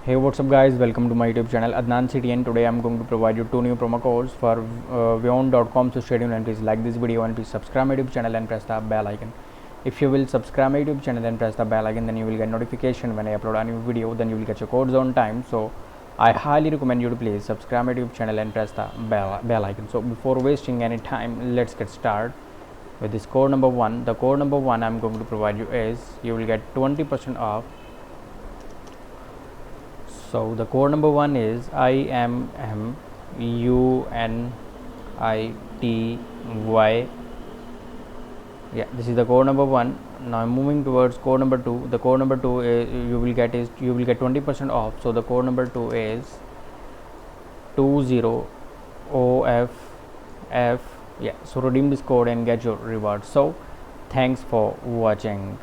Hey, what's up guys, welcome to my YouTube channel Adnan City, and today I'm going to provide you two new promo codes for Vyond.com. So stay tuned and please like this video and please subscribe my YouTube channel and press the bell icon. If you will subscribe my YouTube channel and press the bell icon, then you will get notification when I upload a new video, then you will get your codes on time. So I highly recommend you to please subscribe my YouTube channel and press the bell icon. So before wasting any time, let's get started with this code number 1. The code number 1 I'm going to provide you is you will get 20% off. So the code number 1 is IMMUNITY. Yeah, this is the code number 1. Now I'm moving towards code number 2. The code number 2 is you will get 20% off. So the code number 2 is 20OFF. Yeah, so redeem this code and get your reward. So thanks for watching.